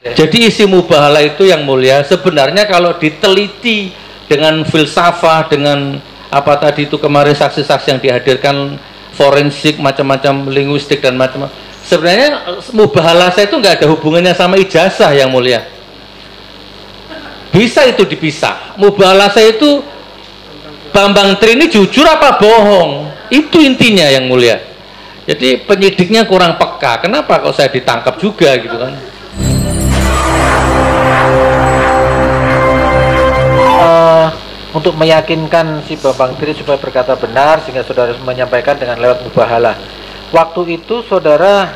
Jadi isi mubahalah itu yang mulia sebenarnya kalau diteliti dengan filsafah, dengan apa tadi itu kemarin saksi-saksi yang dihadirkan, forensik, macam-macam linguistik dan macam-macam, sebenarnya mubahalah saya itu nggak ada hubungannya sama ijazah yang mulia. Bisa itu dipisah. Mubahalah saya itu Bambang Tri ini jujur apa bohong, itu intinya yang mulia. Jadi penyidiknya kurang peka. Kenapa kok saya ditangkap juga gitu kan? Untuk meyakinkan si Bambang Tri supaya berkata benar sehingga saudara menyampaikan dengan lewat mubahalah. Waktu itu saudara,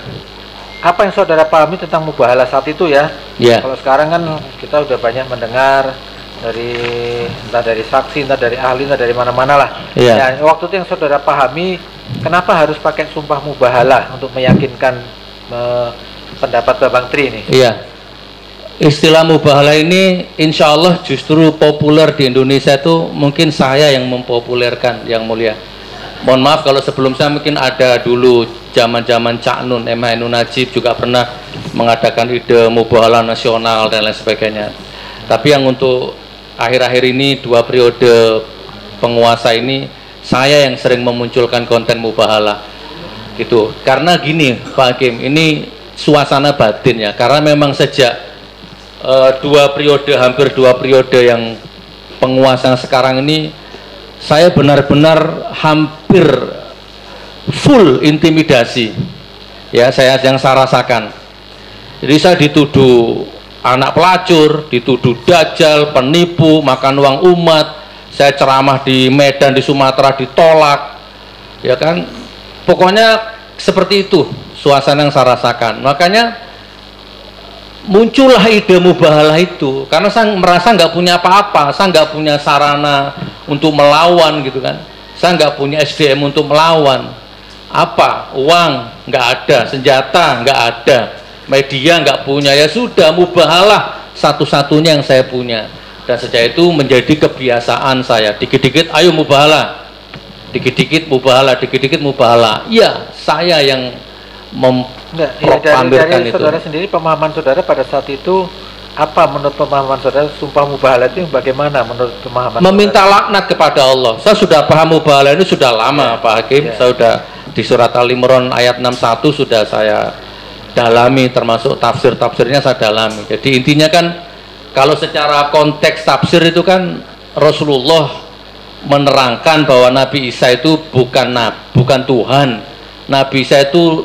apa yang saudara pahami tentang mubahalah saat itu ya? Ya. Kalau sekarang kan kita udah banyak mendengar dari entah dari saksi, entah dari ahli, entah dari mana-mana lah. Ya. Ya, waktu itu yang saudara pahami, kenapa harus pakai sumpah mubahalah untuk meyakinkan pendapat Bambang Tri ini? Iya. Istilah mubahalah ini insya Allah justru populer di Indonesia itu mungkin saya yang mempopulerkan yang mulia. Mohon maaf kalau sebelum saya mungkin ada dulu zaman-zaman Cak Nun, MH Nun Najib juga pernah mengadakan ide mubahalah nasional dan lain sebagainya. Tapi yang untuk akhir-akhir ini 2 periode penguasa ini saya yang sering memunculkan konten mubahalah gitu. Karena gini Pak Hakim, ini suasana batin ya, karena memang sejak 2 periode, hampir 2 periode yang penguasa sekarang ini saya benar-benar hampir full intimidasi ya, saya yang saya rasakan. Jadi saya dituduh anak pelacur, dituduh dajjal, penipu, makan uang umat. Saya ceramah di Medan, di Sumatera ditolak ya kan, pokoknya seperti itu suasana yang saya rasakan. Makanya muncullah ide mubahalah itu karena saya merasa nggak punya apa-apa, saya nggak punya sarana untuk melawan gitu kan, saya nggak punya SDM untuk melawan. Apa? Uang nggak ada, senjata nggak ada, media nggak punya, ya sudah mubahalah satu-satunya yang saya punya. Dan sejak itu menjadi kebiasaan saya, dikit-dikit ayo mubahalah, dikit-dikit mubahalah, dikit-dikit mubahalah. Iya, saya yang dari saudara sendiri, pemahaman saudara pada saat itu apa? Menurut pemahaman saudara sumpah mubahalah itu bagaimana menurut pemahaman meminta saudara? laknat kepada Allah. Saya sudah paham mubahalah ini sudah lama ya, Pak Hakim ya. Saya sudah di surat Al-Imran ayat 61 sudah saya dalami, termasuk tafsir-tafsirnya saya dalami. Jadi intinya kan kalau secara konteks tafsir itu kan Rasulullah menerangkan bahwa Nabi Isa itu bukan Tuhan. Nabi Isa itu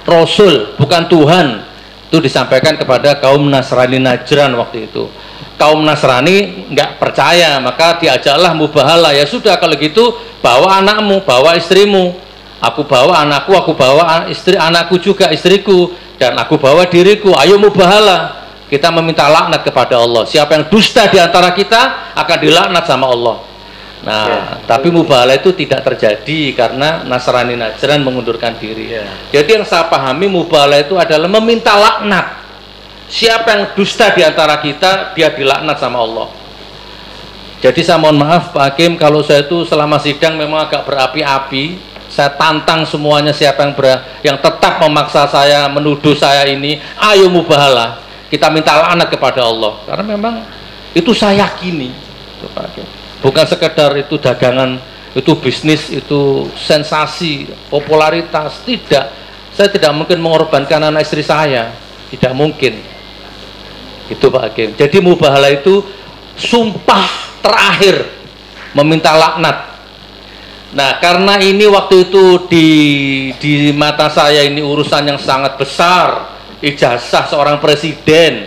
Rasul, bukan Tuhan. Itu disampaikan kepada kaum Nasrani Najran waktu itu. Kaum Nasrani nggak percaya, maka diajaklah mubahalah. Ya sudah kalau gitu bawa anakmu, bawa istrimu. Aku bawa anakku, aku bawa istri anakku juga, istriku, dan aku bawa diriku. Ayo mubahalah. Kita meminta laknat kepada Allah. Siapa yang dusta di antara kita akan dilaknat sama Allah. Nah, ya, tapi mubahalah itu tidak terjadi karena Nasrani Najran mengundurkan diri. Ya. Jadi yang saya pahami mubahalah itu adalah meminta laknat. Siapa yang dusta di antara kita, dia dilaknat sama Allah. Jadi saya mohon maaf Pak Hakim kalau saya itu selama sidang memang agak berapi-api. Saya tantang semuanya siapa yang tetap memaksa saya, menuduh saya ini, ayo mubahalah. Kita minta laknat kepada Allah. Karena memang itu saya yakini, Pak Hakim. Bukan sekedar itu dagangan, itu bisnis, itu sensasi, popularitas. Tidak, saya tidak mungkin mengorbankan anak istri saya, tidak mungkin. Itu Pak Hakim. Jadi mubahalah itu sumpah terakhir meminta laknat. Nah karena ini waktu itu di mata saya ini urusan yang sangat besar, ijazah seorang presiden,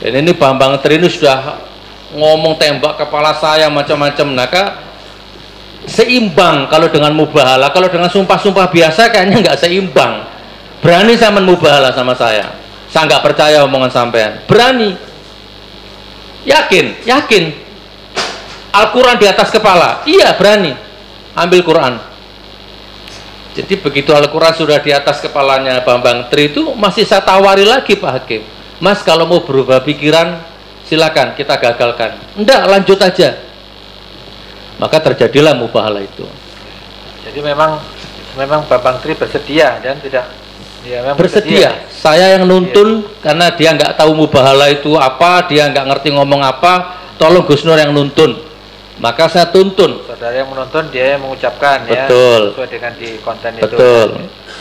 dan ini Bambang Tri ini sudah ngomong tembak kepala saya macam-macam. Maka seimbang kalau dengan mubahalah. Kalau dengan sumpah-sumpah biasa kayaknya nggak seimbang. Berani saya mubahalah sama saya nggak percaya omongan sampean. Berani, yakin Al-Quran di atas kepala, iya berani ambil Quran. Jadi begitu Al-Quran sudah di atas kepalanya Bambang Tri itu masih saya tawari lagi Pak Hakim, Mas kalau mau berubah pikiran silakan kita gagalkan. Enggak, lanjut aja. Maka terjadilah mubahalah itu. Jadi memang Bambang Tri bersedia dan tidak Ya, memang bersedia. Saya yang nuntun karena dia nggak tahu mubahalah itu apa, dia nggak ngerti ngomong apa, tolong Gus Nur yang nuntun. Maka saya tuntun. Saudara yang menonton, dia yang mengucapkan. Betul. Ya, sesuai dengan di konten Betul. itu. Betul.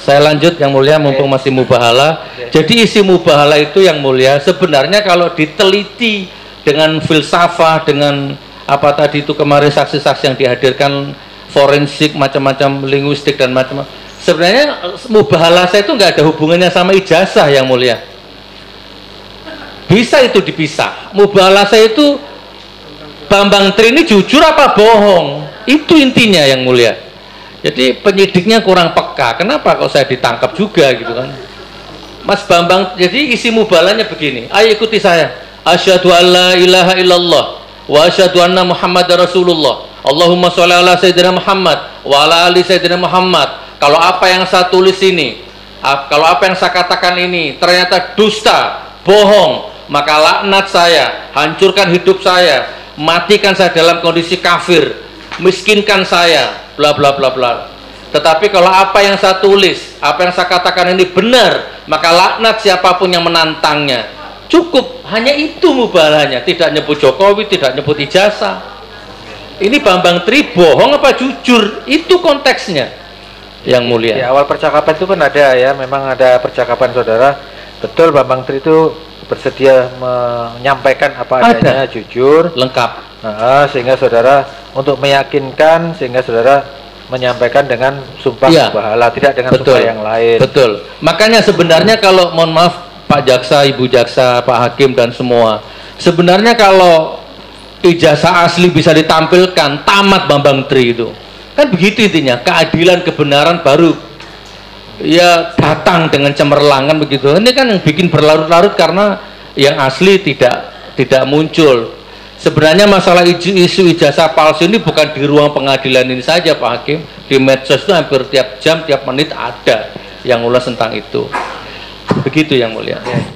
Saya lanjut yang mulia, mumpung masih mubahalah. Jadi isi mubahalah itu yang mulia sebenarnya kalau diteliti dengan filsafah, dengan apa tadi itu kemarin saksi-saksi yang dihadirkan, forensik, macam-macam linguistik dan macam-macam. Sebenarnya mubahalah saya itu nggak ada hubungannya sama ijazah yang mulia. Bisa itu dipisah. Mubahalah saya itu Bambang Tri ini jujur apa bohong? Itu intinya yang mulia. Jadi penyidiknya kurang peka. Kenapa kok saya ditangkap juga gitu kan? Mas Bambang, jadi isi mubahalahnya begini. Ayo ikuti saya. Asyhadu alla ilaha illallah wa asyhadu anna Muhammadar Rasulullah. Allahumma sholli ala sayyidina Muhammad wa ala ali sayyidina Muhammad. Kalau apa yang saya tulis ini, kalau apa yang saya katakan ini ternyata dusta, bohong, maka laknat saya, hancurkan hidup saya, matikan saya dalam kondisi kafir, miskinkan saya, bla bla bla bla. Tetapi kalau apa yang saya tulis, apa yang saya katakan ini benar, maka laknat siapapun yang menantangnya. Cukup, hanya itu mubahalahnya. Tidak nyebut Jokowi, tidak nyebut ijazah. Ini Bambang Tri bohong apa jujur? Itu konteksnya yang mulia. Di awal percakapan itu kan ada ya, memang ada percakapan saudara. Betul Bambang Tri itu bersedia menyampaikan apa adanya, jujur, lengkap. Sehingga saudara untuk meyakinkan, sehingga saudara menyampaikan dengan sumpah mubahalah, tidak dengan sumpah yang lain. Betul. Makanya sebenarnya kalau mohon maaf Pak Jaksa, Ibu Jaksa, Pak Hakim dan semua, sebenarnya kalau ijazah asli bisa ditampilkan, tamat Bambang Tri itu. Kan begitu intinya, keadilan kebenaran baru ya datang dengan cemerlangan begitu. Ini kan yang bikin berlarut-larut karena yang asli tidak muncul. Sebenarnya masalah isu ijazah palsu ini bukan di ruang pengadilan ini saja Pak Hakim, di medsos itu hampir tiap jam, tiap menit ada yang ulas tentang itu. Begitu yang mulia.